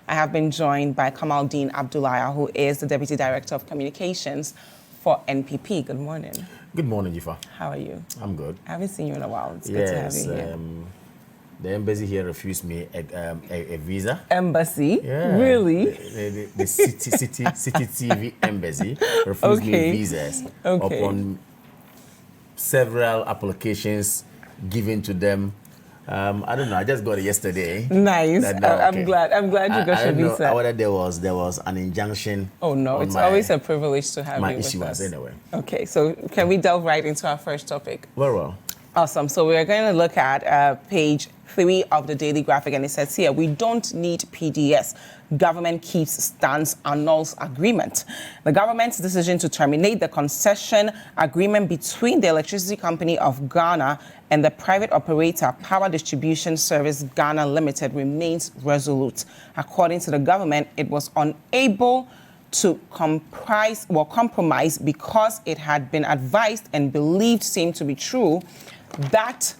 I have been joined by Kamaldeen Abdulai, who is the Deputy Director of Communications for NPP. Good morning. Good morning, Dziffa. How are you? I'm good. I haven't seen you in a while. It's good to have you here. The embassy here refused me a visa. Embassy? Yeah. Really? The Citi TV embassy refused me visas upon several applications given to them. I don't know. I just got it yesterday. Nice. I'm glad you got your visa. I don't know whether there was an injunction. Oh no, it's always a privilege to have you with us. Anyway. Okay, so can we delve right into our first topic? Very well. Awesome. So we're going to look at page 3 of the daily graphic, and it says here, we don't need PDS. Government keeps stance, annuls agreement. The government's decision to terminate the concession agreement between the Electricity Company of Ghana and the private operator Power Distribution Service Ghana Limited remains resolute. According to the government, it was unable to compromise because it had been advised and believed seemed to be true that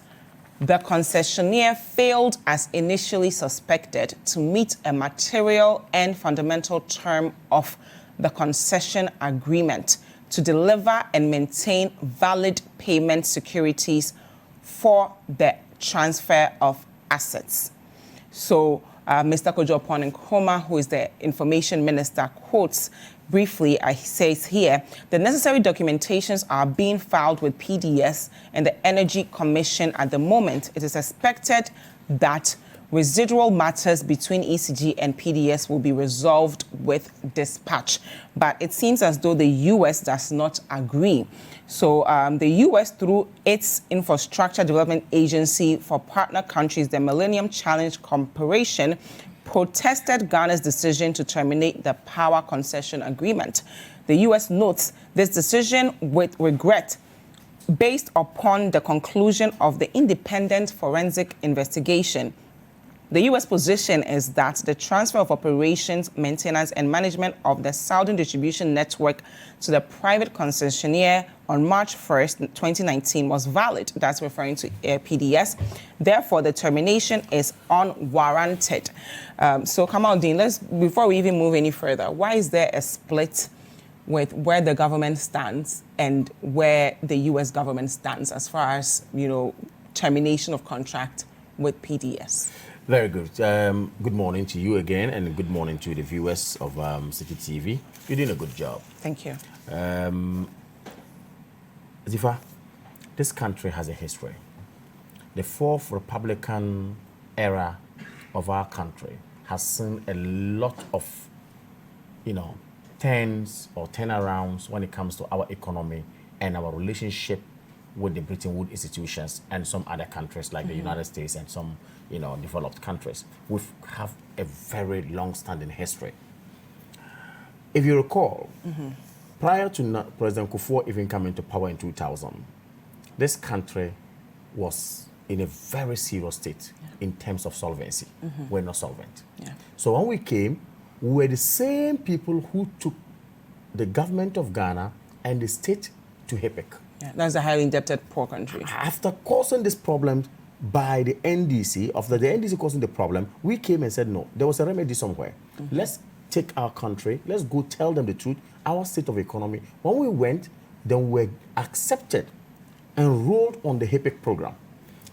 the concessionaire failed as initially suspected to meet a material and fundamental term of the concession agreement to deliver and maintain valid payment securities for the transfer of assets. So Mr. Kojo Nkrumah, who is the information minister, quotes briefly, he says here, the necessary documentations are being filed with PDS and the Energy Commission at the moment. It is expected that residual matters between ECG and PDS will be resolved with dispatch. But it seems as though the U.S. does not agree. So the U.S., through its Infrastructure Development Agency for Partner Countries, the Millennium Challenge Corporation, protested Ghana's decision to terminate the power concession agreement. The U.S. notes this decision with regret based upon the conclusion of the independent forensic investigation. The U.S. position is that the transfer of operations, maintenance, and management of the Southern Distribution Network to the private concessionaire on March 1st, 2019 was valid. That's referring to PDS. Therefore, the termination is unwarranted. So, Kamaldeen, before we even move any further, why is there a split with where the government stands and where the U.S. government stands as far as, termination of contract with PDS? Very good. Good morning to you again, and good morning to the viewers of Citi TV. You're doing a good job. Thank you. Dziffa, this country has a history. The fourth Republican era of our country has seen a lot of, turns or turnarounds when it comes to our economy and our relationship with the Bretton Woods institutions and some other countries like the United States and some, developed countries. We have a very long-standing history. If you recall, prior to President Kufuor even coming to power in 2000, this country was in a very serious state in terms of solvency. We're not solvent. So when we came, we were the same people who took the government of Ghana and the state to HIPC. That's a highly indebted poor country. After causing this problem by the NDC, after the NDC causing the problem, we came and said, no, there was a remedy somewhere. Let's take our country, let's go tell them the truth, our state of economy. When we went, then we were accepted and rolled on the HIPC program.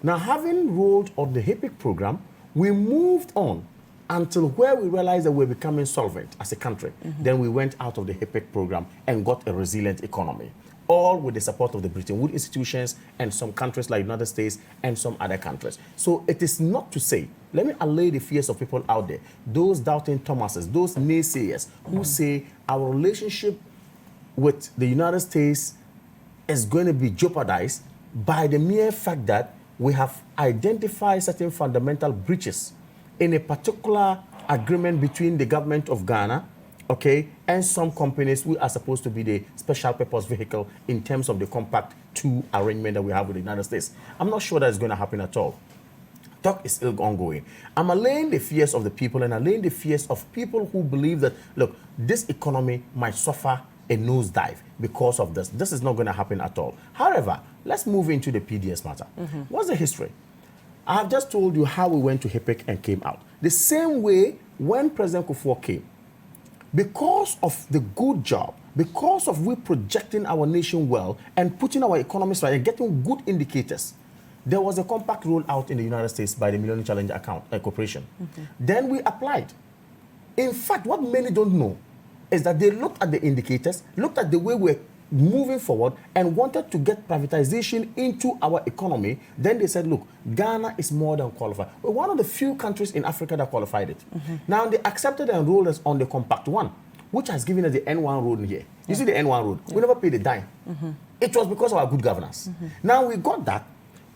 Now, having rolled on the HIPC program, we moved on until where we realized that we're becoming solvent as a country. Then we went out of the HIPC program and got a resilient economy, all with the support of the Bretton Woods institutions and some countries like the United States and some other countries. So it is not to say, let me allay the fears of people out there, those doubting Thomases, those naysayers who say our relationship with the United States is going to be jeopardized by the mere fact that we have identified certain fundamental breaches in a particular agreement between the government of Ghana, and some companies who are supposed to be the special purpose vehicle in terms of the Compact 2 arrangement that we have with the United States. I'm not sure that's going to happen at all. Talk is still ongoing. I'm allaying the fears of the people and allaying the fears of people who believe that, look, this economy might suffer a nosedive because of this. This is not going to happen at all. However, let's move into the PDS matter. What's the history? I have just told you how we went to HIPC and came out. The same way when President Kufuor came, because of the good job, because of we projecting our nation well and putting our economies right and getting good indicators, there was a compact rolled out in the United States by the Millennium Challenge Corporation. Then we applied. In fact, what many don't know is that they looked at the indicators, looked at the way we're moving forward, and wanted to get privatization into our economy. Then they said, look, Ghana is more than qualified. We're one of the few countries in Africa that qualified it. Now, they accepted and enrolled us on the Compact 1, which has given us the N1 road here. You see the N1 road? We never paid a dime. It was because of our good governance. Now, we got that.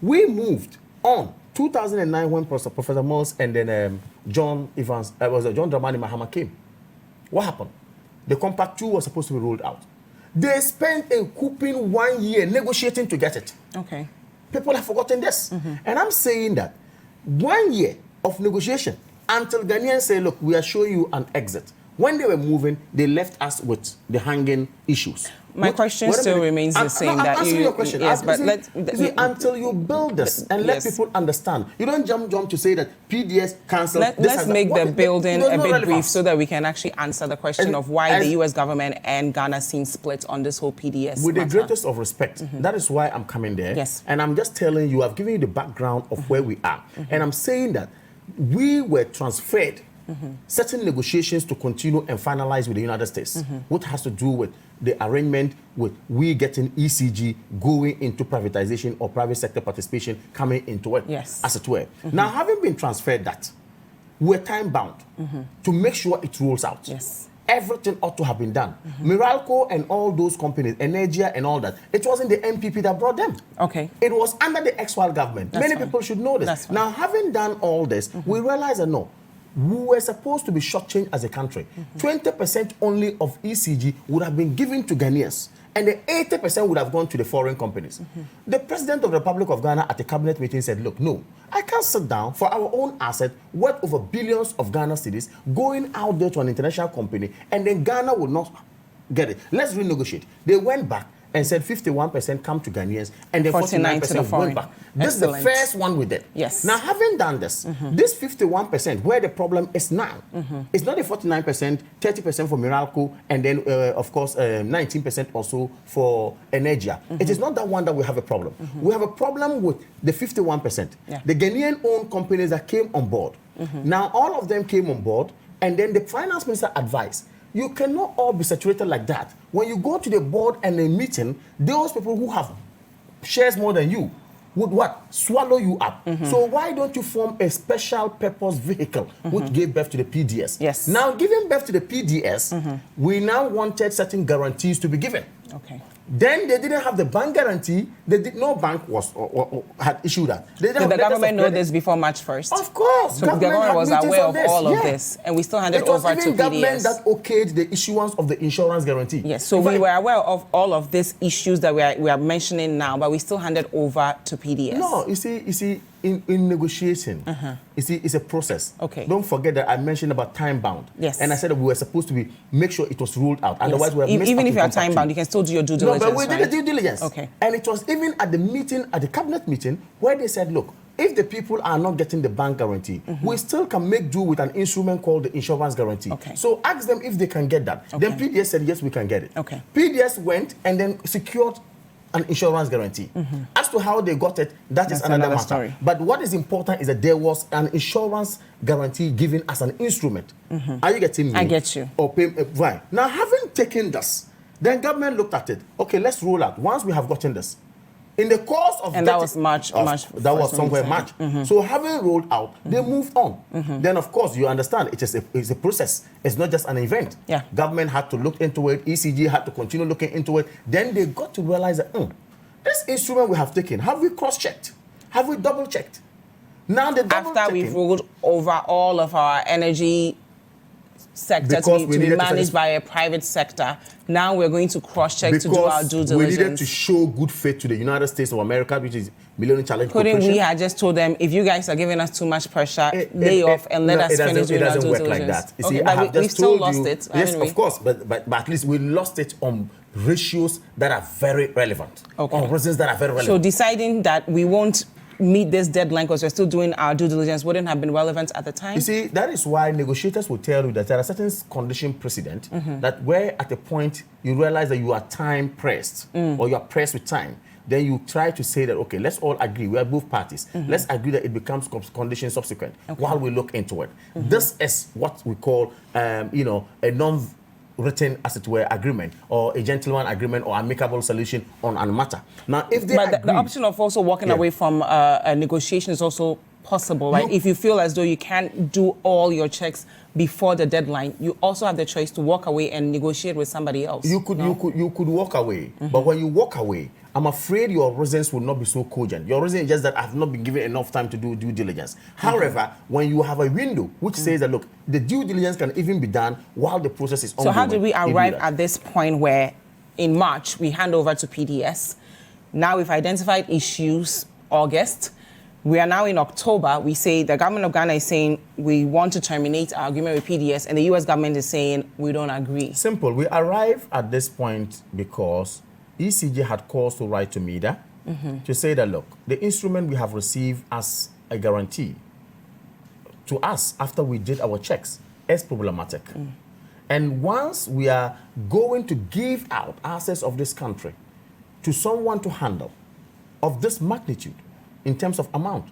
We moved on. 2009, when Professor Mills and then John Dramani Mahama came. What happened? The Compact 2 was supposed to be rolled out. They spent a whopping 1 year negotiating to get it. Okay. People have forgotten this. And I'm saying that 1 year of negotiation until Ghanaians say, look, we are showing you an exit. When they were moving, they left us with the hanging issues. My question still remains the same. I'm answering your question. Yes, but until you build this and let people understand. You don't jump to say that PDS cancelled. Let's make the building a bit brief so that we can actually answer the question of why the U.S. government and Ghana seem split on this whole PDS With matter. the greatest of respect, that is why I'm coming there. Yes. And I'm just telling you, I've given you the background of where we are. And I'm saying that we were transferred certain negotiations to continue and finalize with the United States, what has to do with the arrangement with we getting ECG going into privatization or private sector participation coming into it, as it were. Now, having been transferred that, we're time bound to make sure it rolls out. Yes. Everything ought to have been done. Meralco and all those companies, Energia and all that, it wasn't the MPP that brought them. Okay. It was under the ex-Wal government. Many people should know this. Now, having done all this, we realize that no, we were supposed to be shortchanged as a country. 20% only of ECG would have been given to Ghanaians, and the 80% would have gone to the foreign companies. The President of the Republic of Ghana at the cabinet meeting said, look, no, I can't sit down for our own asset worth over billions of Ghana cedis going out there to an international company, and then Ghana will not get it. Let's renegotiate. They went back and said 51% come to Ghanaians, and then 49% went back. This is the first one we did. Yes. Now, having done this, this 51%, where the problem is now, it's not the 49%, 30% for Meralco, and then, of course, 19% also for Energia. It is not that one that we have a problem. We have a problem with the 51%. The Ghanaian-owned companies that came on board. Now, all of them came on board, and then the finance minister advised, you cannot all be saturated like that. When you go to the board and a meeting, those people who have shares more than you would what? Swallow you up. So why don't you form a special purpose vehicle which gave birth to the PDS? Yes. Now, giving birth to the PDS, we now wanted certain guarantees to be given. Okay. Then they didn't have the bank guarantee. No bank was or had issued that. Did the government know this before March 1st? Of course. So the government was aware of all of this, and we still handed over to PDS. It was even government that okayed the issuance of the insurance guarantee. Yes, so we were aware of all of these issues that we are mentioning now, but we still handed over to PDS. No, you see, in negotiation, you see, it's a process. Okay. Don't forget that I mentioned about time bound. Yes. And I said that we were supposed to make sure it was ruled out. Otherwise, we have missed even if you are time bound, you can still do your due diligence. No, but we did the due diligence. Okay. And it was even at the meeting, at the cabinet meeting, where they said, look, if the people are not getting the bank guarantee, we still can make do with an instrument called the insurance guarantee. Okay. So ask them if they can get that. Okay. Then PDS said, yes, we can get it. Okay. PDS went and then secured an insurance guarantee. As to how they got it, that's another matter. Story. But what is important is that there was an insurance guarantee given as an instrument. Are you getting me? I get you. Right. Now, having taken this, then government looked at it. Okay, let's roll out. Once we have gotten this, in the course of that was March. That was somewhere March. So having rolled out, they moved on. Then of course you understand it's a process. It's not just an event. Yeah. Government had to look into it. ECG had to continue looking into it. Then they got to realize that this instrument we have taken, have we cross-checked? Have we double-checked? Now the after we've rolled over all of our energy sector to be managed by a private sector, now we're going to cross-check to do our due diligence. We needed to show good faith to the United States of America, which is Millennium Challenge Corporation. Couldn't we have just told them, if you guys are giving us too much pressure, lay off and let us finish doing our due diligence? It doesn't work like that. You see, I have just told you. Still lost it. Yes, of course, but at least we lost it on ratios that are very relevant. Okay. On reasons that are very relevant. So deciding that we won't meet this deadline because we're still doing our due diligence wouldn't have been relevant at the time? You see, that is why negotiators will tell you that there are certain condition precedent that where at a point you realize that you are time pressed or you are pressed with time, then you try to say that, okay, let's all agree, we are both parties. Let's agree that it becomes condition subsequent while we look into it. This is what we call, a non-written, as it were, agreement or a gentleman agreement or amicable solution on a matter. Now, if they But agree, the option of also walking away from a negotiation is also possible, right? If you feel as though you can't do all your checks before the deadline, you also have the choice to walk away and negotiate with somebody else. You could walk away, but when you walk away, I'm afraid your reasons will not be so cogent. Your reason is just that I've not been given enough time to do due diligence. However, when you have a window which says that, look, the due diligence can even be done while the process is ongoing. So how did we arrive at this point where in March we hand over to PDS? Now we've identified issues, August. We are now in October. We say the government of Ghana is saying we want to terminate our agreement with PDS, and the U.S. government is saying we don't agree. Simple. We arrive at this point because ECG had calls to write to MEDA to say that, look, the instrument we have received as a guarantee to us after we did our checks is problematic. And once we are going to give out assets of this country to someone to handle of this magnitude in terms of amount,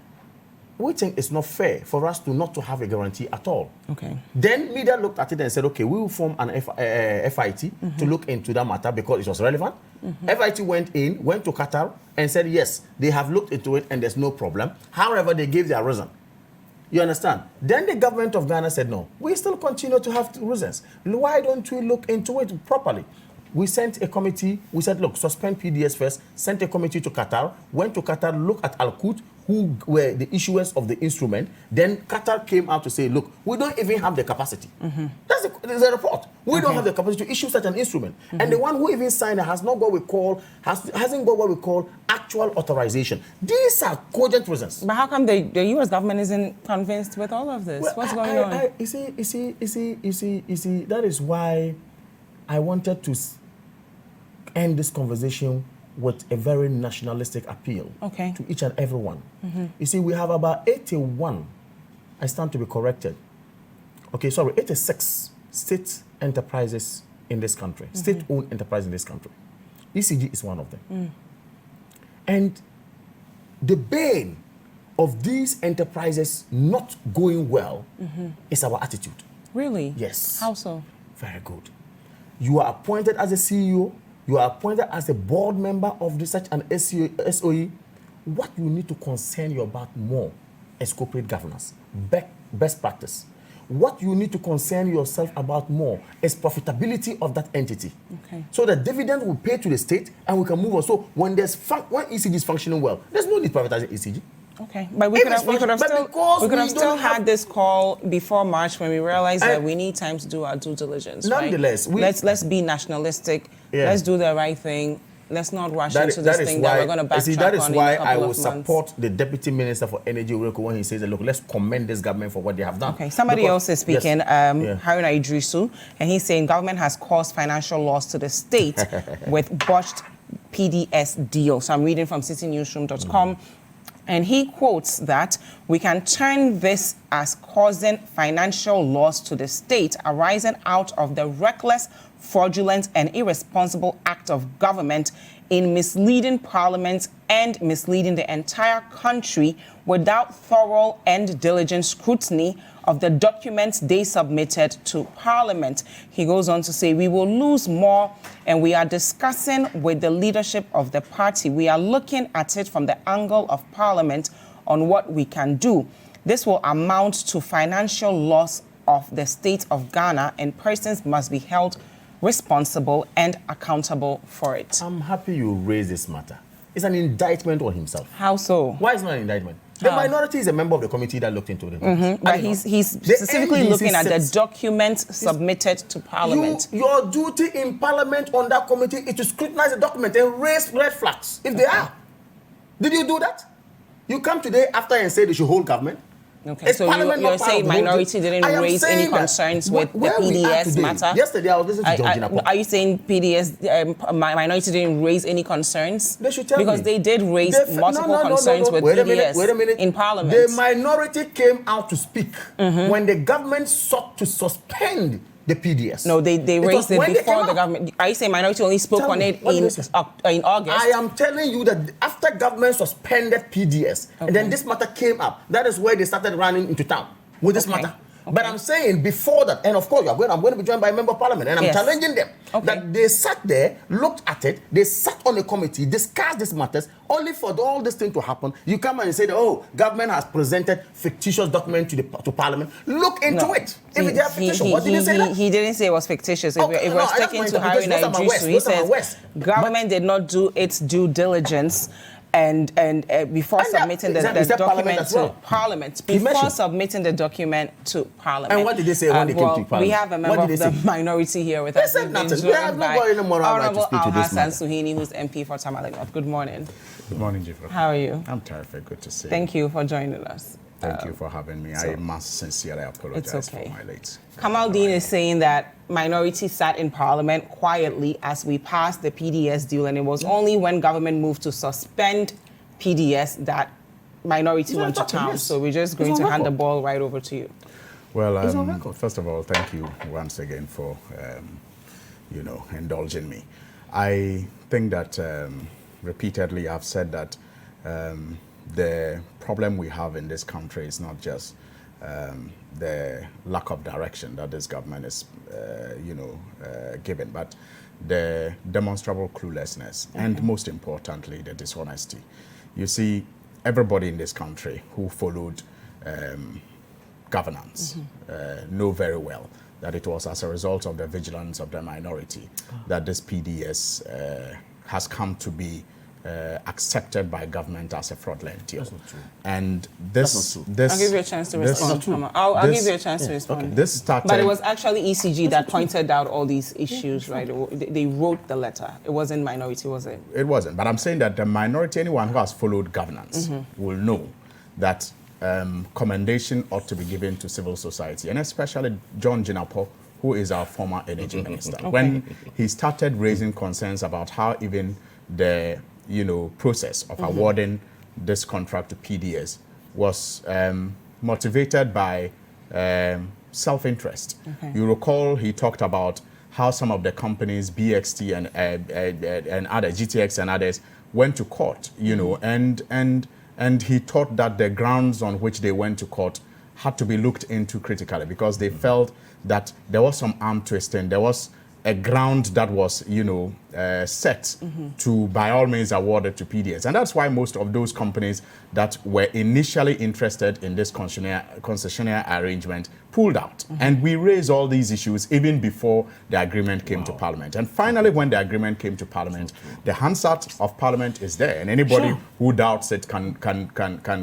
we think it's not fair for us not to have a guarantee at all. Okay. Then media looked at it and said, okay, we will form an FIT to look into that matter because it was relevant. FIT went to Qatar and said, yes, they have looked into it and there's no problem. However, they gave their reason. You understand? Then the government of Ghana said, no, we still continue to have reasons. Why don't we look into it properly? We sent a committee. We said, look, suspend PDS first, sent a committee to Qatar, went to Qatar, looked at Al-Qut, who were the issuers of the instrument. Then Qatar came out to say, look, we don't even have the capacity. That's a report. We don't have the capacity to issue such an instrument. And the one who even signed it has not got hasn't got what we call actual authorization. These are cogent reasons. But how come the U.S. government isn't convinced with all of this? Well, What's going on? You see, that is why I wanted to end this conversation with a very nationalistic appeal to each and every one. You see, we have about 81, I stand to be corrected, 86 state enterprises in this country, state-owned enterprises in this country. ECG is one of them. And the bane of these enterprises not going well is our attitude. Really? Yes. How so? Very good. You are appointed as a CEO, you are appointed as a board member of such an SOE. What you need to concern you about more is corporate governance, best practice. What you need to concern yourself about more is profitability of that entity. So the dividend will pay to the state and we can move on. So when ECG is functioning well, there's no need privatizing ECG. Okay, but we could have still had this call before March when we realized that we need time to do our due diligence. Nonetheless, right? Let's be nationalistic. Let's do the right thing. Let's not rush into this thing that we're going to backtrack on. That is why I will support the Deputy Minister for Energy when he says that, look, let's commend this government for what they have done. Okay, somebody else is speaking, Haruna Idrisu, and he's saying government has caused financial loss to the state with botched PDS deal. So I'm reading from citinewsroom.com. And he quotes that we can turn this as causing financial loss to the state arising out of the reckless, fraudulent, and irresponsible act of government in misleading Parliament and misleading the entire country without thorough and diligent scrutiny of the documents they submitted to Parliament. He goes on to say, we will lose more, and we are discussing with the leadership of the party. We are looking at it from the angle of Parliament on what we can do. This will amount to financial loss of the state of Ghana, and persons must be held responsible and accountable for it. I'm happy you raised this matter. It's an indictment on himself. How so? Why is it not an indictment? The minority is a member of the committee that looked into it. But he's specifically looking at the documents submitted to Parliament. Your duty in Parliament on that committee is to scrutinize the document and raise red flags, if they are. Did you do that? You come today after and say they should hold government? Okay, Is so Parliament you're not part saying of the whole minority thing? didn't I am raise any saying that concerns with the where we are PDS today- matter? Yesterday, I was listening to Georgina Paul. Are you saying PDS minority didn't raise any concerns? They should tell because me. they did raise multiple concerns with Wait a PDS minute. in Parliament. The minority came out to speak when the government sought to suspend the PDS. No, they raised it before the out. government. Are you saying minority only spoke on it in August? I am telling you that after government suspended PDS, and then this matter came up, that is where they started running into town with this matter. Okay. But I'm saying before that, and of course, I'm going to be joined by a member of parliament, and I'm challenging them that they sat there, looked at it, they sat on a committee, discussed these matters, only for all this thing to happen. You come and say, oh, government has presented fictitious document to parliament. Look into it. If they are fictitious, what did he say that? He didn't say it was fictitious. If it was taken to Harry Nigeria, he says government did not do its due diligence and before submitting the document to Parliament. Before submitting the document to Parliament. And what did they say when they came to Parliament? We have a member of the minority here with us. They said nothing. We have nobody no more right to speak to this matter. Alhassan Suhuyini, who's MP for Kamaldeen North. Good morning. Good morning, Dziffa. How are you? I'm terrific. Good to see you. Thank you for joining us. Thank you for having me. I must sincerely apologize for my late. Kamaldeen is saying that minority sat in Parliament quietly as we passed the PDS deal, and it was only when government moved to suspend PDS that minority went to town. So we're just going to hand the ball right over to you. Well, first of all, thank you once again for, indulging me. I think that repeatedly I've said that the problem we have in this country is not just the lack of direction that this government is, given, but the demonstrable cluelessness and most importantly, the dishonesty. You see, everybody in this country who followed governance know very well that it was as a result of the vigilance of the minority that this PDS has come to be accepted by government as a fraudulent deal. That's not true. And this, I'll give you a chance to respond. I'll give you a chance to respond. Okay. This started, but it was actually ECG that pointed out all these issues, right? They wrote the letter. It wasn't minority, was it? It wasn't. But I'm saying that the minority, anyone who has followed governance, will know that commendation ought to be given to civil society, and especially John Jinapo, who is our former energy minister. When he started raising concerns about how even the process of awarding this contract to PDS was motivated by self-interest. You recall he talked about how some of the companies, BXT and others, GTX and others, went to court, and he thought that the grounds on which they went to court had to be looked into critically because they felt that there was some arm twisting, there was a ground that was, set to, by all means, awarded to PDS. And that's why most of those companies that were initially interested in this concessionaire arrangement pulled out. And we raised all these issues even before the agreement came to Parliament. And finally, when the agreement came to Parliament, the Hansard of Parliament is there. And anybody who doubts it can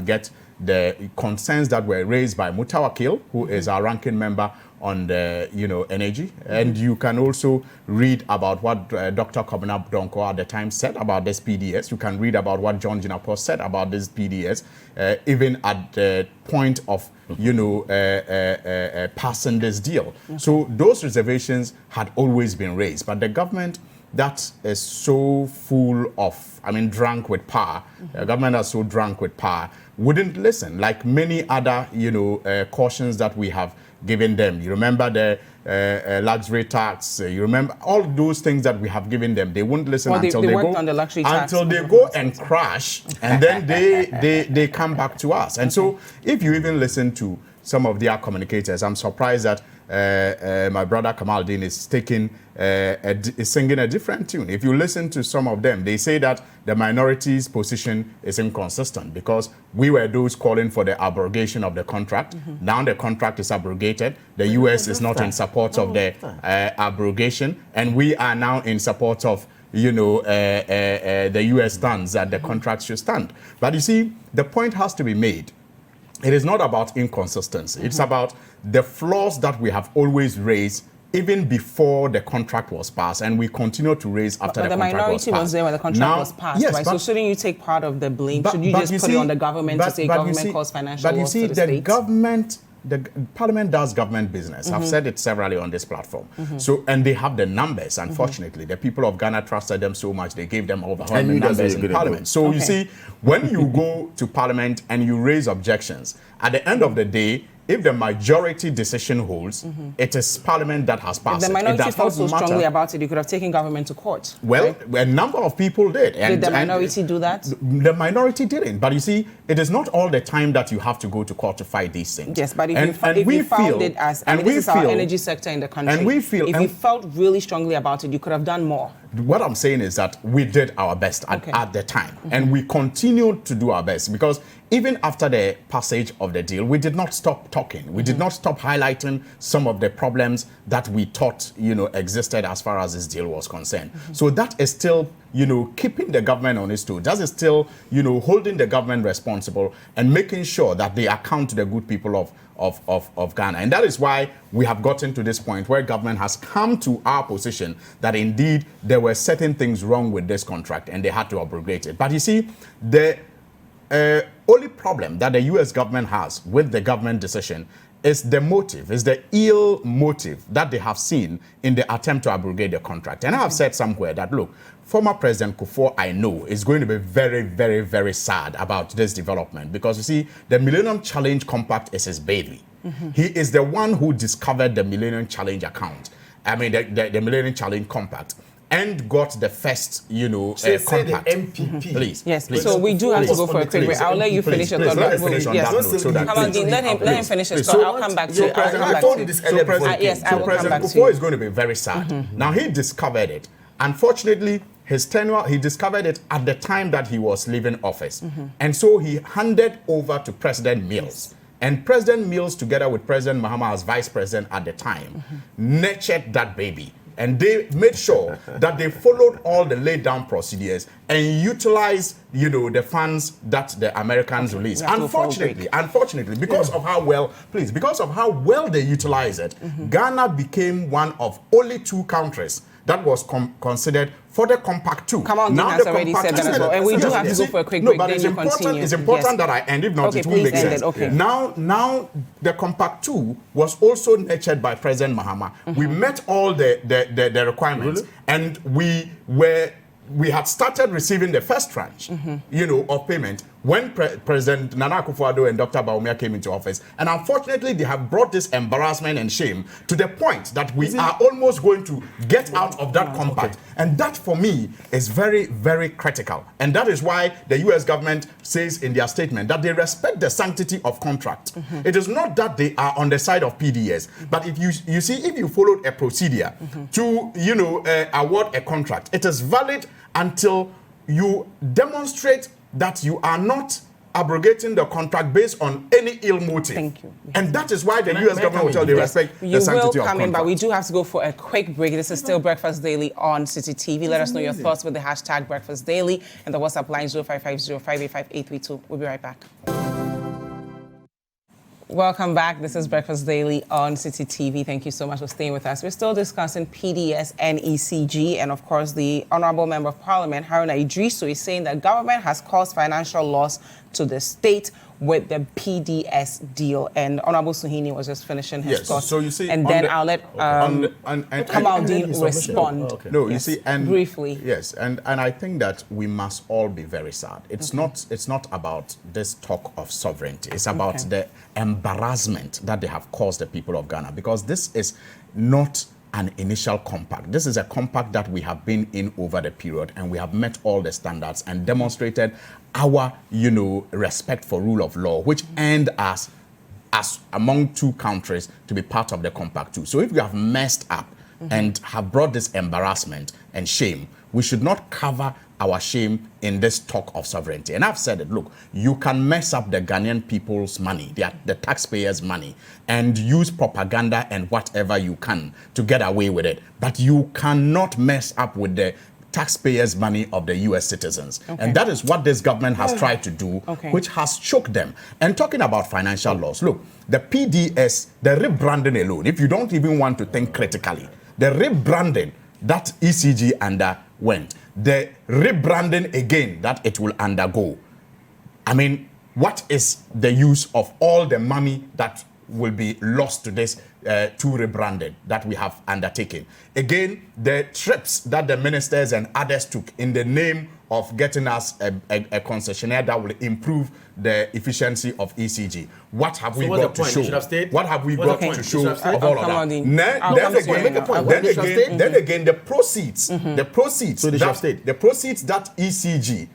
get the concerns that were raised by Mutawakil, who is our ranking member on the energy, and you can also read about what Dr. Kobna Donko at the time said about this PDS. You can read about what John Jinapo said about this PDS, even at the point of passing this deal. So those reservations had always been raised, but the government that is so full of, drunk with power, the government that's so drunk with power, wouldn't listen, like many other, cautions that we have given them. You remember the luxury tax, you remember all those things that we have given them. They wouldn't listen until they worked on the luxury tax. Until they go and crash, and then they come back to us. And so if you even listen to some of their communicators, I'm surprised that my brother Kamaldeen is is singing a different tune. If you listen to some of them, they say that the minority's position is inconsistent because we were those calling for the abrogation of the contract. Now the contract is abrogated. The US is not in support of the abrogation, and we are now in support of the US stands that the contract should stand. But you see, the point has to be made. It is not about inconsistency. It's about the flaws that we have always raised even before the contract was passed, and we continued to raise after but the contract was passed. minority was there when the contract was passed, yes, right? So shouldn't you take part of the blame? Should you just put see, it on the government to say government caused financial loss to the state? The Parliament does government business. I've said it severally on this platform. So, and they have the numbers. Unfortunately, the people of Ghana trusted them so much, they gave them overwhelming numbers in Parliament. So you see, when you go to Parliament and you raise objections, at the end of the day, if the majority decision holds, it is Parliament that has passed. If the minority felt so strongly about it, you could have taken government to court. Well, right? A number of people did. Did the minority do that? The minority didn't. But you see, it is not all the time that you have to go to court to fight these things. Yes, but if you found it as, this is our energy sector in the country, and we feel, if you felt really strongly about it, you could have done more. What I'm saying is that we did our best at the time, and we continued to do our best, because even after the passage of the deal, we did not stop talking. We did not stop highlighting some of the problems that we thought, existed as far as this deal was concerned. So that is still, keeping the government on its toes. That is still, holding the government responsible and making sure that they account to the good people of Ghana. And that is why we have gotten to this point where government has come to our position that indeed there were certain things wrong with this contract and they had to abrogate it. But you see, the only problem that the U.S. government has with the government decision is the motive, is the ill motive that they have seen in the attempt to abrogate the contract. And I have said somewhere that, look, former President Kufuor, I know, is going to be very, very, very sad about this development, because you see, the Millennium Challenge Compact is his baby. He is the one who discovered the Millennium Challenge account. I mean, the Millennium Challenge Compact. And got the first, compact. MPP. Please. Yes, please. So we do have to go for a quick break. I'll let you finish your thought. Let me finish on that note. So that Kamaldeen, let him finish his thought. I'll come back to you. I told you this earlier before. Yes, I will come President back to Kufuor you. is going to be very sad. Now, he discovered it. Unfortunately, his tenure, he discovered it at the time that he was leaving office. And so he handed over to President Mills. And President Mills, together with President Mahama as vice president at the time, nurtured that baby. And they made sure that they followed all the laid down procedures and utilized, the funds that the Americans released. Unfortunately, because of how well, because of how well they utilized it, Ghana became one of only 2 countries that was considered for the Compact 2. Kamaldeen has already said that as well. And we do have to go for a quick break, but then you continue. It's important that I end. If not, it won't make sense. Now, the Compact 2 was also nurtured by President Mahama. We met all the requirements, and we had started receiving the first tranche, of payment when President Nana Akufo-Addo and Dr. Bawumia came into office. And unfortunately, they have brought this embarrassment and shame to the point that we are almost going to get out of that compact. And that, for me, is very, very critical. And that is why the U.S. government says in their statement that they respect the sanctity of contract. It is not that they are on the side of PDS, but if you see, if you followed a procedure to, award a contract, it is valid until you demonstrate that you are not abrogating the contract based on any ill motive. Thank you. And that is why the U.S. government will tell they respect the sanctity of contract. You will come in, but we do have to go for a quick break. This is still Breakfast Daily on Citi TV. Let us know your thoughts with the hashtag Breakfast Daily and the WhatsApp line 0550585832. We'll be right back. Welcome back. This is Breakfast Daily on Citi TV. Thank you so much for staying with us. We're still discussing PDS and ECG, and of course, the Honorable Member of Parliament, Haruna Idrisu, is saying that government has caused financial loss to the state with the PDS deal. And Honorable Suhuyini was just finishing his thoughts. So you see, and then I'll let Kamaldeen respond. No, you see, and briefly. Yes, and I think that we must all be very sad. It's not about this talk of sovereignty. It's about the embarrassment that they have caused the people of Ghana, because this is not an initial compact. This is a compact that we have been in over the period, and we have met all the standards and demonstrated our, respect for rule of law, which earned us as among 2 countries to be part of the compact too. So if we have messed up and have brought this embarrassment and shame, we should not cover our shame in this talk of sovereignty. And I've said it, look, you can mess up the Ghanaian people's money, the taxpayers' money, and use propaganda and whatever you can to get away with it. But you cannot mess up with the taxpayers' money of the U.S. citizens. And that is what this government has tried to do, which has choked them. And talking about financial loss, look, the PDS, the rebranding alone, if you don't even want to think critically, the rebranding that ECG underwent, the rebranding again that it will undergo, I mean, what is the use of all the money that will be lost to this to rebranding that we have undertaken? Again, the trips that the ministers and others took in the name of getting us a concessionaire that will improve the efficiency of ECG. What have we got to show? What have we got to show of all of that? Then again, the proceeds, the proceeds that ECG,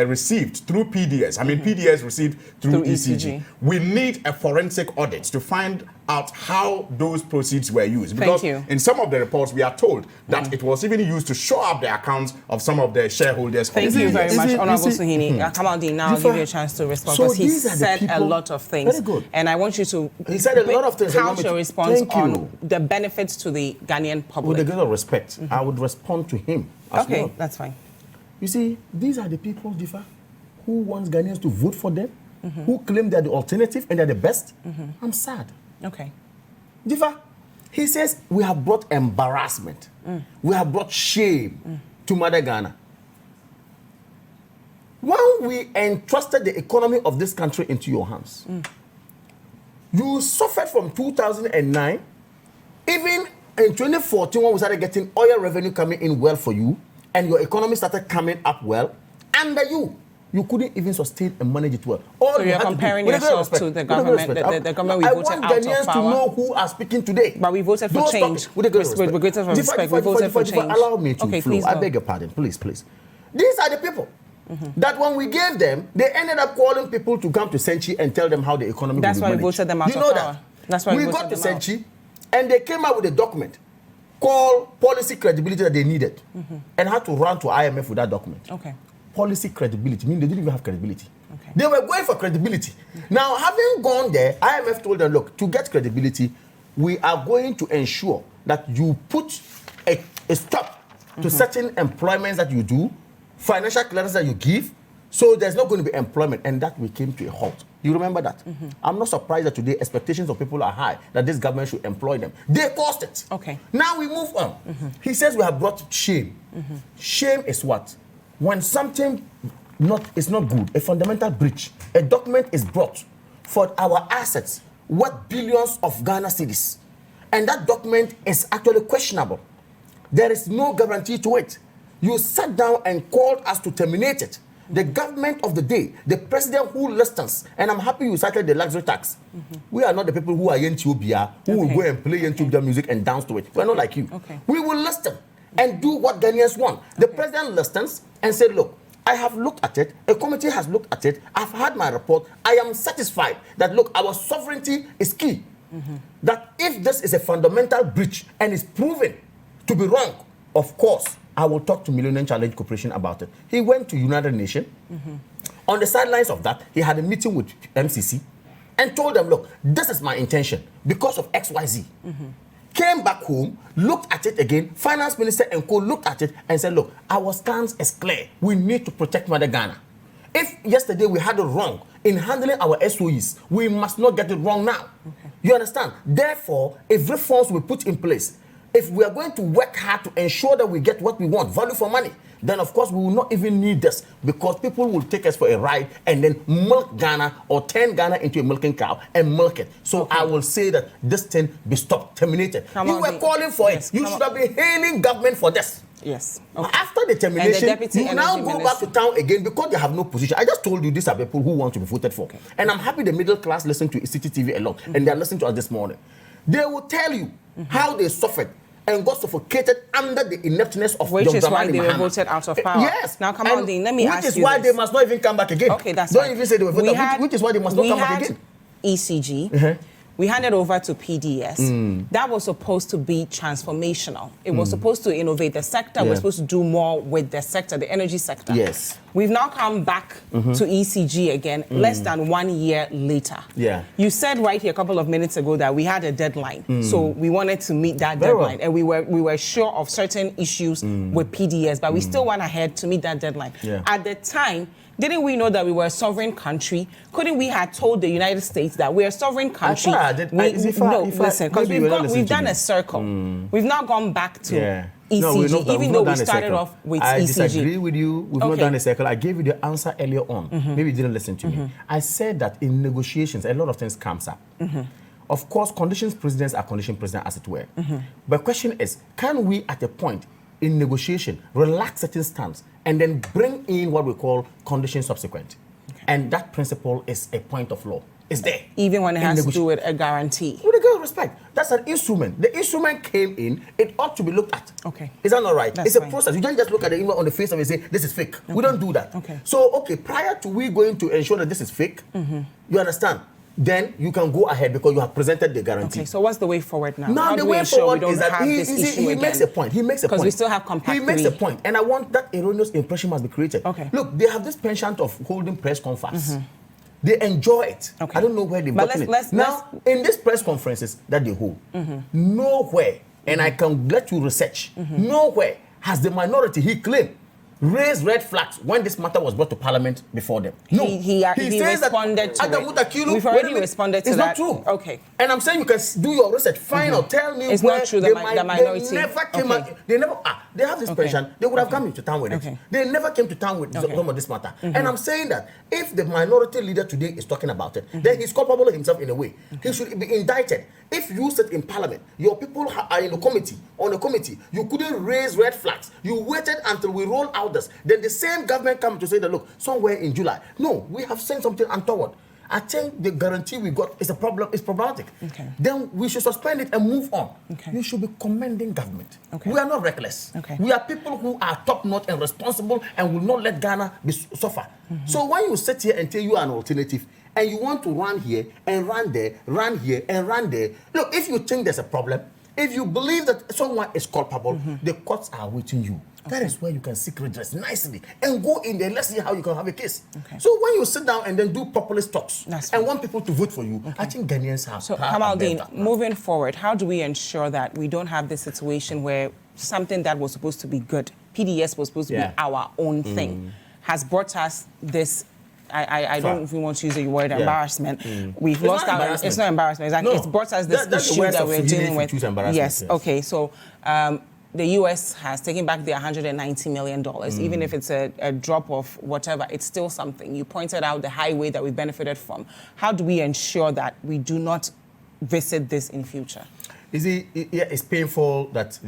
received through PDS. I mean, PDS received through ECG. We need a forensic audit to find out how those proceeds were used. Because in some of the reports, we are told that it was even used to show up the accounts of some of the shareholders. Thank you very much, Honorable Suhuyini. Kamaldeen, now I'll give you a chance to respond, because he said a lot of things. Very good. And I want you to said a lot of things. count your response on the benefits to the Ghanaian public. With a great respect, I would respond to him as well. Okay, that's fine. You see, these are the people, Dziffa, who wants Ghanaians to vote for them, who claim they're the alternative and they're the best. I'm sad. Okay. Dziffa, he says we have brought embarrassment. We have brought shame to Mother Ghana. When we entrusted the economy of this country into your hands, you suffered from 2009, even in 2014 when we started getting oil revenue coming in well for you, and your economy started coming up well, under you couldn't even sustain and manage it well. So you're comparing yourself to the government, the government we voted out of power. I want Ghanaians to know who are speaking today. But we voted for change. With greater respect, we voted for change. Allow me to flow. I beg your pardon, please. These are the people that when we gave them, they ended up calling people to come to Senchi and tell them how the economy will be managed. That's why we voted them out of power. You know that. That's why we got to Senchi, and they came out with a document called policy credibility that they needed, and had to run to IMF with that document. Okay. Policy credibility, meaning they didn't even have credibility. Okay. They were going for credibility. Now, having gone there, IMF told them, look, to get credibility, we are going to ensure that you put a stop to certain employments that you do, financial clearance that you give, so there's not going to be employment, and that we came to a halt. You remember that? I'm not surprised that today expectations of people are high, that this government should employ them. They caused it. Okay. Now we move on. He says we have brought shame. Shame is what? When something is not good, a fundamental breach, a document is brought for our assets, worth billions of Ghana cedis, and that document is actually questionable. There is no guarantee to it. You sat down and called us to terminate it. The government of the day, the president who listens, and I'm happy you cited the luxury tax. We are not the people who are Yentubia, who will go and play Yentubia music and dance to it. We're not like you. We will listen and do what Ghanaians want. The president listens and said, look, I have looked at it, a committee has looked at it, I've had my report, I am satisfied that, look, our sovereignty is key. That if this is a fundamental breach and is proven to be wrong, of course, I will talk to Millennium Challenge Corporation about it. He went to United Nations. On the sidelines of that, he had a meeting with MCC and told them, look, this is my intention because of XYZ. Came back home, looked at it again, finance minister and co looked at it and said, look, our stance is clear. We need to protect Mother Ghana. If yesterday we had it wrong in handling our SOEs, we must not get it wrong now. You understand? Therefore, if reforms we put in place, if we are going to work hard to ensure that we get what we want, value for money, then of course we will not even need this, because people will take us for a ride and then milk Ghana or turn Ghana into a milking cow and milk it. So I will say that this thing be stopped, terminated. You were calling for it. You should have been hailing government for this. Yes. After the termination, you now go back to town again because they have no position. I just told you these are people who want to be voted for. And I'm happy the middle class listen to Citi TV a lot, and they're listening to us this morning. They will tell you how they suffered and got suffocated under the ineptness of which is why they were Mahama. voted out of power. Yes. Now, Kamaldeen, let me ask you which is why they must not even come back again. Okay, that's Don't fine. even say they were voted out, which is why they must not come back again. ECG. We handed over to PDS. That was supposed to be transformational. It was supposed to innovate the sector. We're supposed to do more with the sector, the energy sector. Yes. We've now come back to ECG again, less than 1 year later. Yeah. You said right here a couple of minutes ago that we had a deadline, so we wanted to meet that Very deadline, well. and we were sure of certain issues with PDS, but we still went ahead to meet that deadline. Yeah. At the time, didn't we know that we were a sovereign country? Couldn't we have told the United States that we're a sovereign country? Listen, because we've done a circle. We've now gone back to ECG, even though we started off with ECG. I disagree with you. We've not done a circle. I gave you the answer earlier on. Maybe you didn't listen to me. I said that in negotiations, a lot of things comes up. Of course, conditions presidents are condition presidents, as it were. But the question is, can we at a point in negotiation relax certain stance and then bring in what we call condition subsequent? And that principle is a point of law. It's there. Even when it has to do with a guarantee. With a great respect, that's an instrument. The instrument came in, it ought to be looked at. Okay. Is that not right? That's it's a fine. process. You don't just look at the email on the face of it and say, this is fake. Okay. We don't do that. Okay. So, prior to we going to ensure that this is fake, you understand? Then you can go ahead because you have presented the guarantee. Okay, so what's the way forward now? Now How the do we way ensure we forward don't is that have this issue he again? makes a point. He makes a point. Because we still have compact He makes 3. a point, and I want that erroneous impression must be created. Okay. Look, they have this penchant of holding press conferences. They enjoy it. Okay. I don't know where they've But gotten let's- it. Now, in these press conferences that they hold, nowhere, and I can let you research, nowhere has the minority, he claimed, raised red flags when this matter was brought to Parliament before them. No. He says responded that to it. Mudakilu, We've already responded to it's that. It's not true. Okay. And I'm saying you can do your research. Find out. Tell me It's where not true, the minority. They never came Okay. out. They never. They have this Okay. pension. They would have come into town with Okay. it. They never came to town with Okay. some of this matter. And I'm saying that if the minority leader today is talking about it, then he's culpable himself in a way. He should be indicted. If you sit in Parliament, your people are in the committee, on the committee, you couldn't raise red flags. You waited until we roll out this. Then the same government come to say that, look, somewhere in July. No, we have sent something untoward. I think the guarantee we got is a problem, is problematic. Okay. Then we should suspend it and move on. Okay. You should be commending government. Okay. We are not reckless. Okay. We are people who are top-notch and responsible and will not let Ghana suffer. So when you sit here and tell you are an alternative, and you want to run here and run there, run here and run there, look, if you think there's a problem, if you believe that someone is culpable, the courts are waiting you. That is where you can seek redress nicely and go in there. Let's see how you can have a case. Okay. So when you sit down and then do populist talks That's and fine. want people to vote for you, I think Ghanaians have. So, have Kamaldeen, that. moving forward, how do we ensure that we don't have this situation where something that was supposed to be good, PDS was supposed to be our own thing, has brought us this? I don't even want to use the word embarrassment. We've lost our. It's not embarrassment. Exactly. No. It's brought us this That's the issue words that of we're Suhuyini dealing if you with. choose embarrassment, Yes. yes. Okay. So. The U.S. has taken back their $190 million. Even if it's a drop of whatever, it's still something. You pointed out the highway that we benefited from. How do we ensure that we do not visit this in future? You see, it's painful that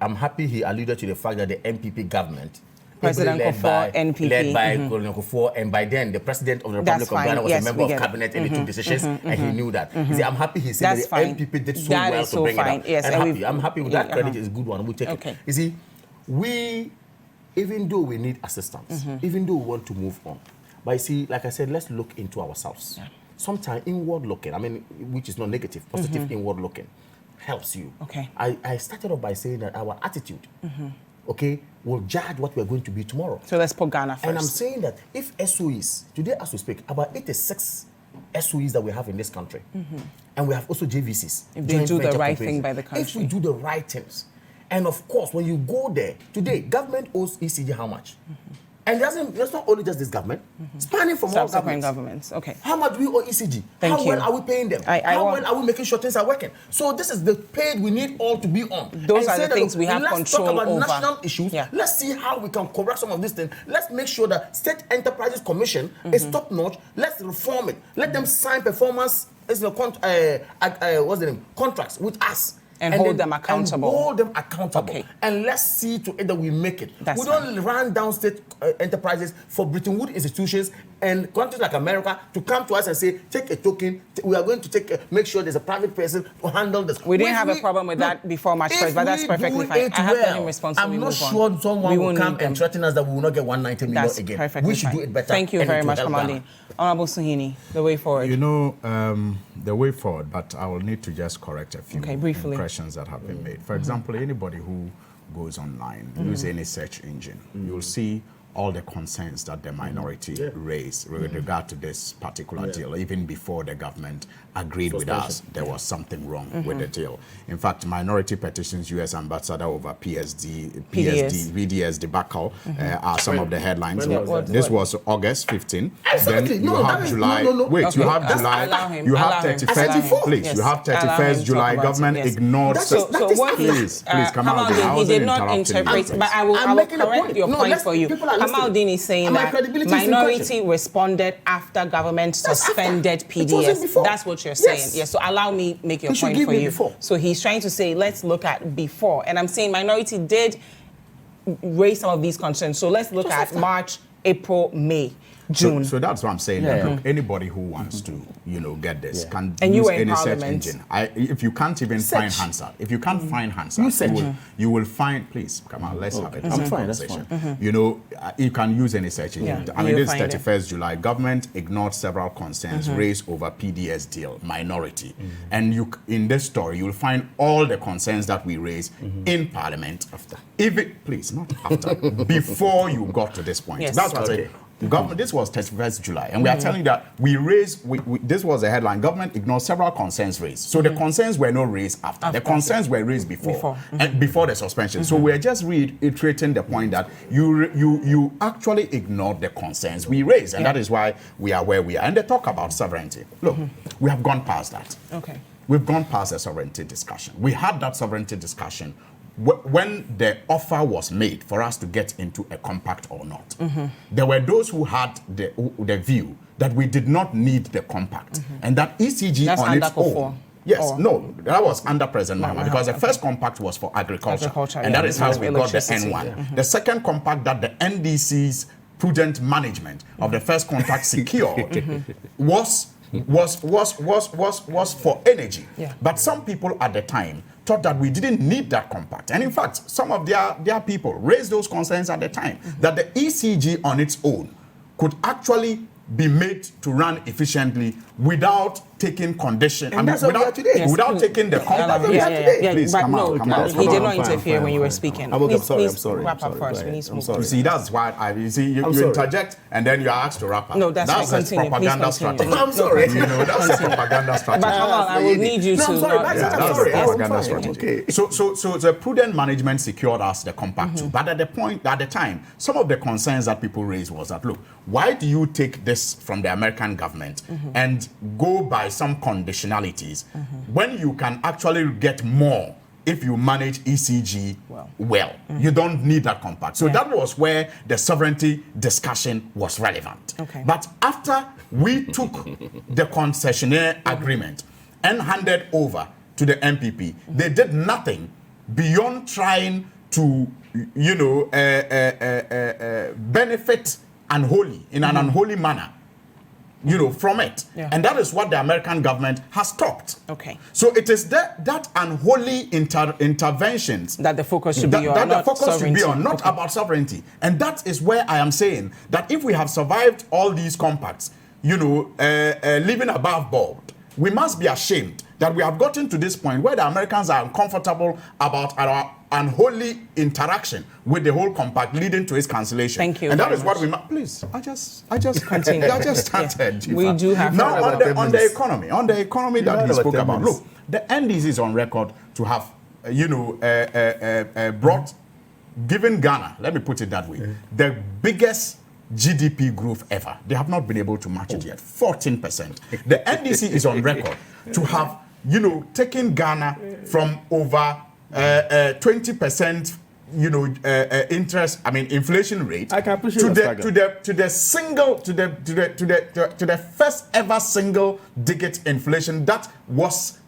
I'm happy he alluded to the fact that the MPP government, President Kufuor, NPP. led by President Kufuor, and by then the President of the Republic That's of Ghana fine. was Yes, a member we of get it. cabinet and he took decisions and he knew that. You see, I'm happy he said That's that the fine. MPP did so That well is to so bring fine. it up. Yes, and and I'm happy with that credit. Is a good one. We'll take Okay. it. You see, we, even though we need assistance, even though we want to move on, but you see, like I said, let's look into ourselves. Yeah. Sometimes inward looking, I mean, which is not negative, positive inward looking, helps you. Okay. I started off by saying that our attitude, will judge what we're going to be tomorrow. So let's put Ghana first. And I'm saying that if SOEs, today as we speak, about 86 SOEs that we have in this country, and we have also JVCs. If they joint do the venture right corporations. thing by the If country. we do the right things, and of course, when you go there, today, government owes ECG how much? And it's not only just this government, spanning from all Subsequent governments. governments. Okay. How much do we owe ECG? Thank How you. well are we paying them? How well are we making sure things are working? So this is the paid we need all to be on. Those And are say the that, things we have let's control talk about over. national issues. Yeah. Let's see how we can correct some of these things. Let's make sure that State Enterprises Commission is top notch. Let's reform it. Let them sign performance what's the name? Contracts with us. And hold them accountable. And hold them accountable. Okay. And let's see to it that we make it. That's we don't run down state enterprises for Bretton Woods institutions and countries like America to come to us and say, take a token. We are going to make sure there's a private person to handle this. We didn't have a problem with that before March 1st, but that's perfectly fine. I have to let him respond, so I'm we not move sure on. someone We will won't come need them. and threaten us that we will not get 190 million That's again. perfectly We should fine. do it better. Thank you and very it will much, help Kamaldeen. Ghana. Honorable Suhuyini, the way forward. You know, the way forward, but I will need to just correct a few briefly. impressions that have been made. For example, anybody who goes online, use any search engine, you'll see all the concerns that the minority raised with regard to this particular deal. Even before the government agreed with us, there was something wrong with the deal. In fact, minority petitions, U.S. ambassador over VDS debacle are some of the headlines. This was August 15. Exactly. Then you have July. Wait, you have July. You have 31st. Please, you have 31st July. Government ignored. Please, Kamaldeen. He did not interpret, but I will correct your point for you. Kamaldeen is saying that minority responded after government suspended PDS. That's what you're saying. Yes. So allow me make your point for you. So he's trying to say, let's look at before. And I'm saying minority did raise some of these concerns. So let's look at March, April, May. June. So that's what I'm saying. That, look, anybody who wants to, get this can and use you any search engine. If you can't even find Hansard, if you can't find Hansard, you will find. Please come on, let's have it. I'm fine. That's fine. You can use any search engine. I mean, this 31st July, government ignored several concerns raised over PDS deal, minority, and in this story you will find all the concerns that we raised in Parliament after. Please, not after, before you got to this point. That's what I'm saying. Government, this was 31st July, and we are telling you that we raised, this was a headline, government ignored several concerns raised. So the concerns were not raised after. The concerns were raised before. And before the suspension. So we're just reiterating the point that you actually ignored the concerns we raised, and that is why we are where we are. And they talk about sovereignty. Look, we have gone past that. Okay. We've gone past the sovereignty discussion. We had that sovereignty discussion when the offer was made for us to get into a compact or not. There were those who had the view that we did not need the compact and that ECG on its own. No, that was under President Mahama because the first compact was for agriculture and that is how we got the N1. The second compact that the NDC's prudent management of the first contract secured was for energy. But some people at the time thought that we didn't need that compact. And in fact, some of their people raised those concerns at the time that the ECG on its own could actually be made to run efficiently without taking condition. Without taking the compact. Please, come on. He did not interfere when you were speaking. I'm sorry. Wrap up first. We need to move on. You see, that's why you interject and then you are asked to wrap up. No, that's a propaganda strategy. I'm sorry. That's a propaganda strategy. But come on, I will need you to. I'm sorry. That's a propaganda strategy. So the prudent management secured us the compact too. But at the time, some of the concerns that people raised was that, look, why do you take this from the American government and go by some conditionalities when you can actually get more if you manage ECG well? You don't need that compact. So that was where the sovereignty discussion was relevant. But after we took the concessionaire agreement and handed over to the MPP, they did nothing beyond trying to, benefit unholy in an unholy manner, from it. And that is what the American government has stopped. So it is that unholy interventions that the focus should be on, not about sovereignty. And that is where I am saying that if we have survived all these compacts, living above board, we must be ashamed that we have gotten to this point where the Americans are uncomfortable about our unholy interaction with the whole compact leading to its cancellation. Thank you. And that is what we must. Please, I just continue. I just started. Dziffa. We do have now on the economy that he spoke about. Look, the NDC is on record to have, given Ghana. Let me put it that way, the biggest GDP growth ever. They have not been able to match it yet. 14%. The NDC is on record to have, taken Ghana from over 20%, interest. I mean, inflation rate. I can appreciate to the first ever single digit inflation that was,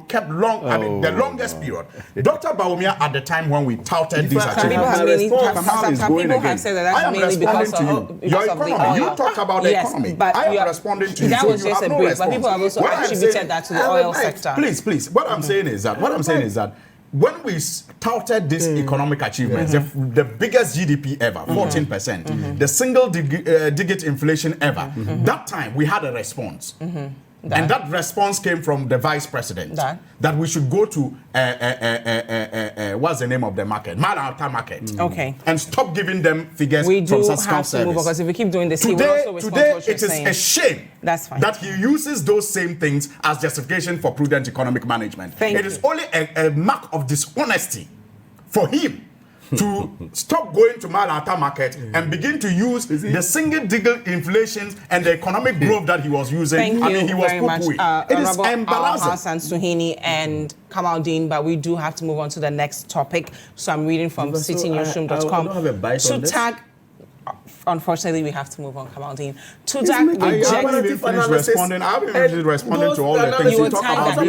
kept long. I mean, the longest period. Dr. Bawumia at the time when we touted these achievements. Some people have said that that's mainly because of your economy. You talked about the economy. I am responding to you. That was just a brief, but people have also attributed that to the oil sector. Please. What I'm saying is that when we touted these economic achievements, the biggest GDP ever, 14%, the single digit inflation ever, that time we had a response. And that response came from the vice president that we should go to what's the name of the market? Malata market. Okay. And stop giving them figures we from do statistical have to service. move because if we keep doing this, Today, it is a shame That's fine. that he uses those same things as justification for prudent economic management. It is only a mark of dishonesty for him to stop going to Malata market and begin to use the single-digit inflation and the economic growth that he was using. Thank you very much, it is embarrassing. Alhassan, Suhuyini, and Kamaldeen, but we do have to move on to the next topic. So I'm reading from citinewsroom.com. I don't have a bite on this. Unfortunately, we have to move on, Kamaldeen. TUTAG I haven't even finished responding to all the things you talk about.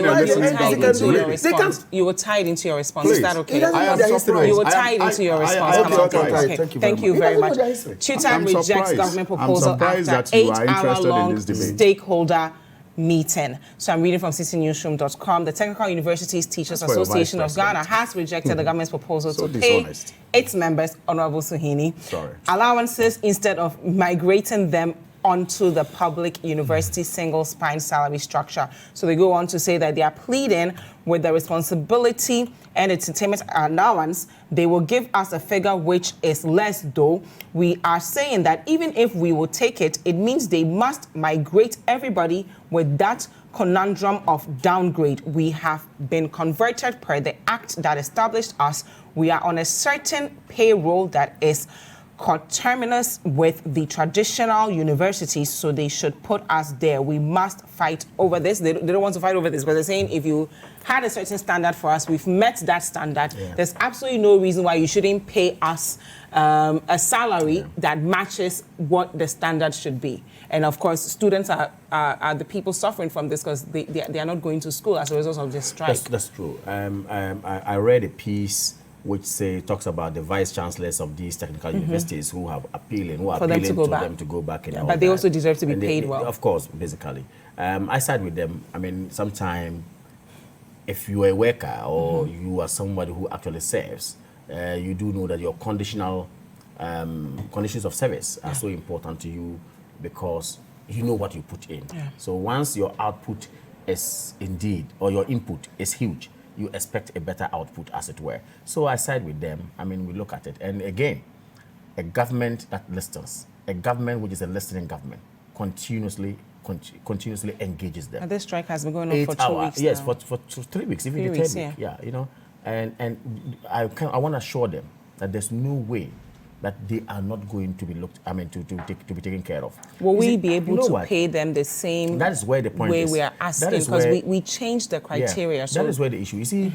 You were tied into your response. Is that okay? I am surprised. You were tied into your response. Okay. Thank you very much. TUTAG rejects government proposal after 8-hour-long stakeholder meeting. So I'm reading from citinewsroom.com. The Technical Universities Teachers Association of Ghana has rejected the government's proposal to pay its members, Honorable Suhuyini, allowances instead of migrating them onto the public university single spine salary structure. So they go on to say that they are pleading with the responsibility and entertainment allowance. They will give us a figure which is less, though. We are saying that even if we will take it, it means they must migrate everybody with that conundrum of downgrade. We have been converted per the act that established us. We are on a certain payroll that is coterminous with the traditional universities, so they should put us there. We must fight over this. They don't want to fight over this, but they're saying if you had a certain standard for us, we've met that standard. There's absolutely no reason why you shouldn't pay us a salary that matches what the standard should be. And of course, students are the people suffering from this because they are not going to school as a result of this strike. That's true. I read a piece which talks about the vice chancellors of these technical universities who have appealing to them to go back. And but they also deserve to be paid well. Of course, basically. I side with them. I mean, sometimes if you are a worker or you are somebody who actually serves, you do know that your conditions of service are so important to you because you know what you put in. So once your output is indeed, or your input is huge, you expect a better output, as it were. So I side with them. I mean, we look at it. And again, a government that listens, a government which is a listening government, continuously engages them. And this strike has been going on for 2 weeks Yes, now. for 3 weeks, even the 3rd week. Yeah, you know. And I want to assure them that there's no way that they are not going to be to be taken care of. Will we be able to pay them the same that is where the point way is. we are asking? Because we changed the criteria. Yeah, so that is where the issue. You see,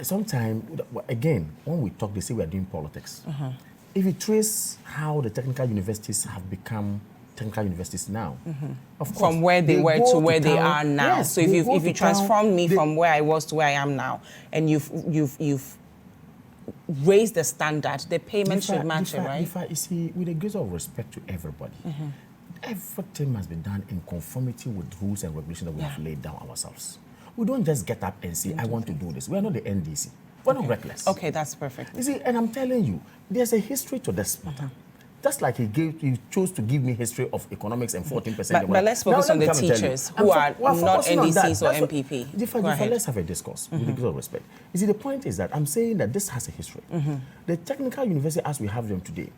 sometimes, again, when we talk, they say we are doing politics. If you trace how the technical universities have become technical universities now, of course, from where they were to where they are now. Yes, so if you transform me from where I was to where I am now, and you've raise the standard, the payment should match it, right? You see, with a great deal of respect to everybody, everything must be done in conformity with rules and regulations that we have laid down ourselves. We don't just get up and say, I want to do this. We are not the NDC. We're not reckless. Okay, that's perfect. You see, and I'm telling you, there's a history to this matter. Just like he chose to give me history of economics and 14%. But let's focus on the teachers who are not NDCs or MPP. Dziffa, let's have a discourse with a great respect. You see, the point is that I'm saying that this has a history. The technical university as we have them today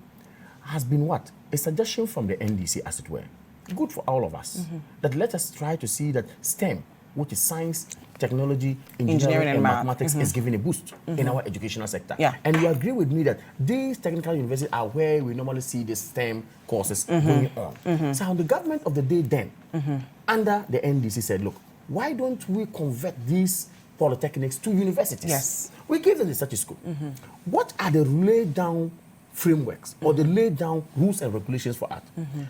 has been what? A suggestion from the NDC, as it were. Good for all of us. That let us try to see that STEM, which is science, technology, engineering and mathematics, is given a boost in our educational sector. And you agree with me that these technical universities are where we normally see the STEM courses going on. So the government of the day then, under the NDC, said, look, why don't we convert these polytechnics to universities? Yes. We give them the status school. What are the laid down frameworks or the laid down rules and regulations for art?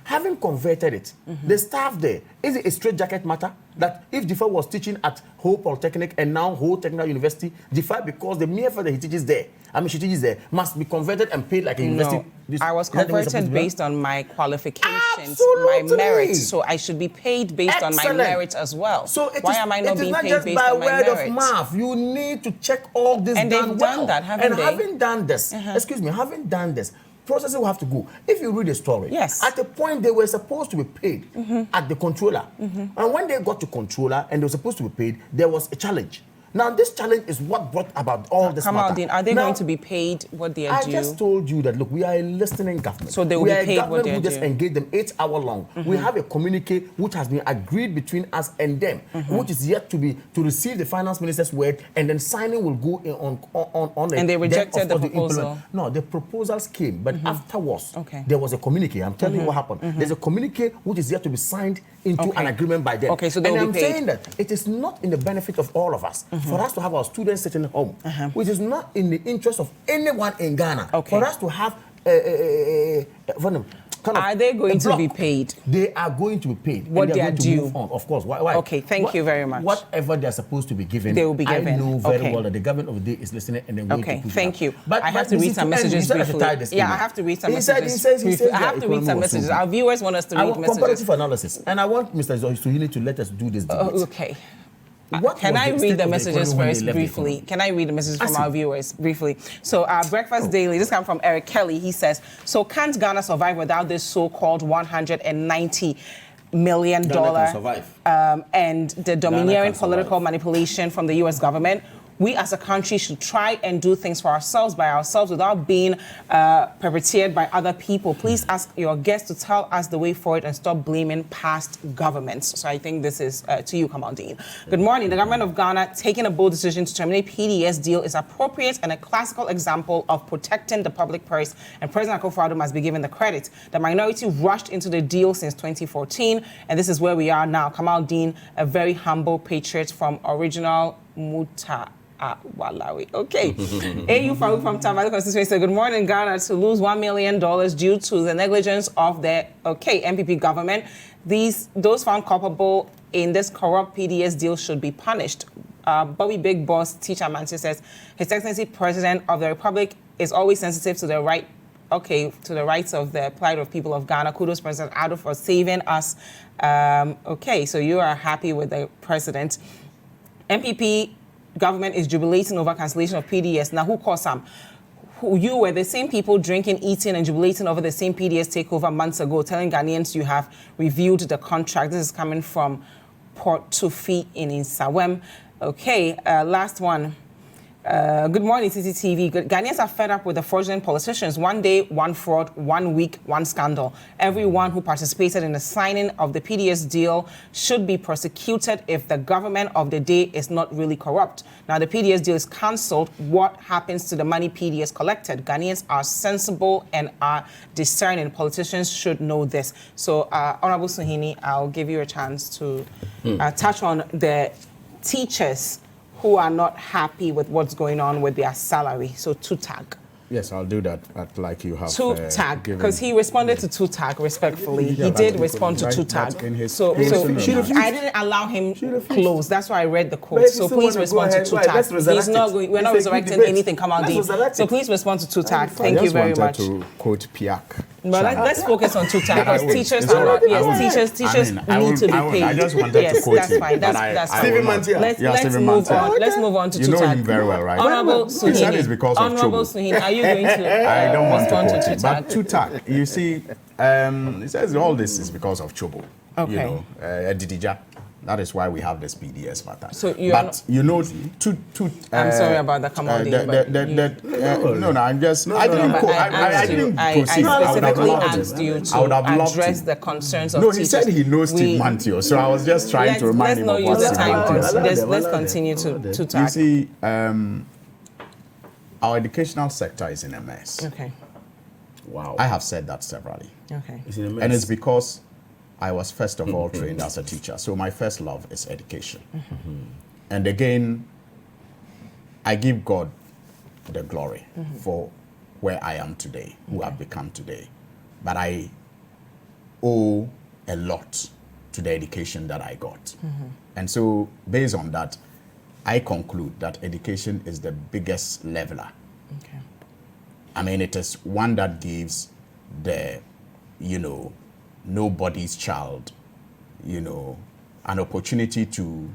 Having converted it, the staff there, is it a straitjacket matter that if Dziffa was teaching at Ho Polytechnic and now Ho Technical University, Dziffa, because the mere fact that he teaches there, she teaches there, must be converted and paid like a university? I was converted based on my qualifications, Absolutely. my merit, so I should be paid based on my merit as well. So why am I not being paid based on my merit? It is not just by word of mouth. You need to check all this and they've done that, haven't they? Having done this, excuse me, having done this, processes will have to go. If you read the story, yes, at the point they were supposed to be paid at the controller, and when they got to controller and they were supposed to be paid, there was a challenge. Now, this challenge is what brought about all this matter. Kamaldeen, are they now, going to be paid what they are due? I just told you that, look, we are a listening government. So they will be paid what they are due. We just engage them 8 hours long. We have a communique which has been agreed between us and them, which is yet to receive the finance minister's word, and then signing will go in on and they rejected the proposal. No, the proposals came, but afterwards, okay, there was a communique. I'm telling you what happened. There's a communique which is yet to be signed into an agreement by them. Okay, so they will be paid. I'm saying that it is not in the benefit of all of us for us to have our students sitting home, which is not in the interest of anyone in Ghana. For us to have are they going to be paid? They are going to be paid. What they are due? Move on. Of course. Why? Okay, thank you very much. Whatever they're supposed to be given, they will be given. I know very well that the government of the day is listening and then going to push thank you. But I have to read some messages briefly. Yeah, I have to read some messages. I have to read some messages. Our viewers want us to read messages. Comparative analysis. And I want Mr. Suhuyini to let us do this debate. Okay. Can I read the messages first briefly? Can I read the messages from our viewers briefly? So Breakfast Daily, this comes from Eric Kelly. He says, so can't Ghana survive without this so-called $190 million and the domineering political manipulation from the U.S. government? We as a country should try and do things for ourselves by ourselves without being perpetrated by other people. Please ask your guests to tell us the way forward and stop blaming past governments. So I think this is to you, Kamaldeen. Good morning. The government of Ghana taking a bold decision to terminate PDS deal is appropriate and a classical example of protecting the public purse, and President Akufo-Addo must be given the credit. The minority rushed into the deal since 2014, and this is where we are now. Kamaldeen, a very humble patriot from original Muta. Walawi. Okay. AU Farouk from Tamale constituency said, good morning, Ghana. To lose $1 million due to the negligence of the MPP government. Those found culpable in this corrupt PDS deal should be punished. Bobby Big Boss Teacher Mansi says, His Excellency President of the Republic is always sensitive to the rights of the plight of people of Ghana. Kudos, President Addo, for saving us. So you are happy with the president. MPP government is jubilating over cancellation of PDS. Now, who caused some? You were the same people drinking, eating, and jubilating over the same PDS takeover months ago, telling Ghanaians you have reviewed the contract. This is coming from Port Tufi in Insawem. Okay, last one. Good morning, Citi TV. Ghanaians are fed up with the fraudulent politicians. One day, one fraud, 1 week, one scandal. Everyone who participated in the signing of the PDS deal should be prosecuted if the government of the day is not really corrupt. Now, the PDS deal is cancelled. What happens to the money PDS collected? Ghanaians are sensible and are discerning. Politicians should know this. So, Honorable Suhuyini, I'll give you a chance to touch on the teachers who are not happy with what's going on with their salary. So TUTAG. Yes, I'll do that, like you have. TUTAG, because he responded to TUTAG respectfully. He did respond to TUTAG. So I didn't allow him close. That's why I read the quote. So please respond to TUTAG. He's not going. We're not resurrecting anything, Kamaldeen. So please respond to TUTAG. Thank you very much. I just wanted to quote Piak. But let's focus on TUTAG, because teachers are not. Yes, teachers need to be paid. I just wanted to quote that's fine. That's fine. Let's move on to TUTAG. You know him very well, right? Honorable Suhuyini. He said it's because of trouble. Suhuyini, are you going to I don't want to respond quote to it, but TUTAG, you see, he says all this is because of trouble. Okay. You know, Didija. That is why we have this PDS matter. So I'm sorry about the Kamaldeen. No, I'm just. I didn't proceed. I specifically asked you to address the concerns of teachers. No, he said he knows Steve Mantio, so I was just trying to remind him of what Let's not use the time. Let's continue to talk. You see, our educational sector is in a mess. Okay. Wow. I have said that severally. Okay. It's in a mess. And it's because I was first of all trained as a teacher. So my first love is education. And again, I give God the glory for where I am today, who I've become today. But I owe a lot to the education that I got. And so based on that, I conclude that education is the biggest leveler. Okay. I mean, it is one that gives the, nobody's child, an opportunity to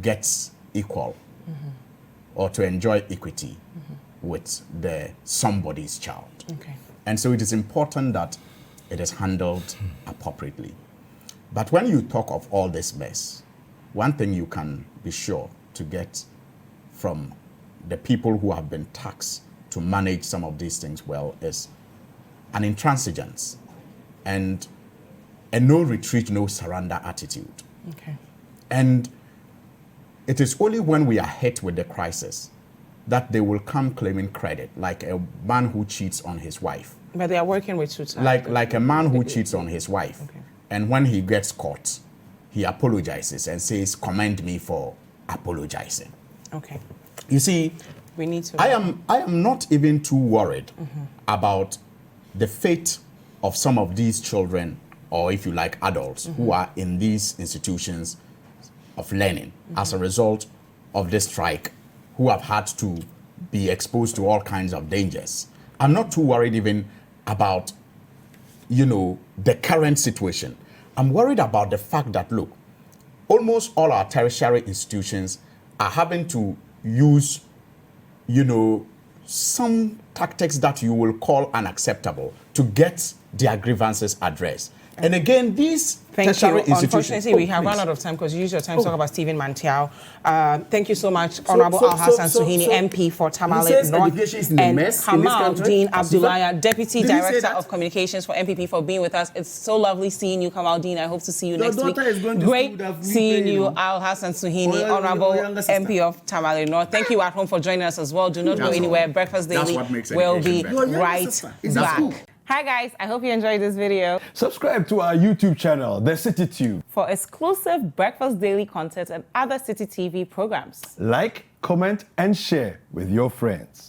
get equal or to enjoy equity with the somebody's child. Okay. And so it is important that it is handled appropriately. But when you talk of all this mess, one thing you can be sure to get from the people who have been taxed to manage some of these things well is an intransigence and a no retreat, no surrender attitude. Okay. And it is only when we are hit with the crisis that they will come claiming credit, like a man who cheats on his wife. But they are working with two sides. Like a man who cheats on his wife. Okay. And when he gets caught, he apologizes and says, commend me for apologizing. Okay. You see, We need to. I am not even too worried about the fate of some of these children, or if you like, adults who are in these institutions of learning as a result of this strike, who have had to be exposed to all kinds of dangers. I'm not too worried even about, the current situation. I'm worried about the fact that, look, almost all our tertiary institutions are having to use, some tactics that you will call unacceptable to get their grievances addressed. And again, these tertiary institutions... Unfortunately, we have run out of time because you use your time to talk about Stephen Mantiao. Thank you so much, Honorable Alhassan Suhuyini, MP for Tamale North, and Kamaldeen Abdulai, Deputy Director of Communications for MPP, for being with us. It's so lovely seeing you, Kamaldeen. I hope to see you next week. Great seeing you, Alhassan Suhuyini, Honorable MP of Tamale North. Thank you at home for joining us as well. Do not go anywhere. Breakfast Daily will be right back. Hi guys, I hope you enjoyed this video. Subscribe to our YouTube channel, The Citi Tube, for exclusive Breakfast Daily content and other Citi TV programs. like, comment, and share with your friends.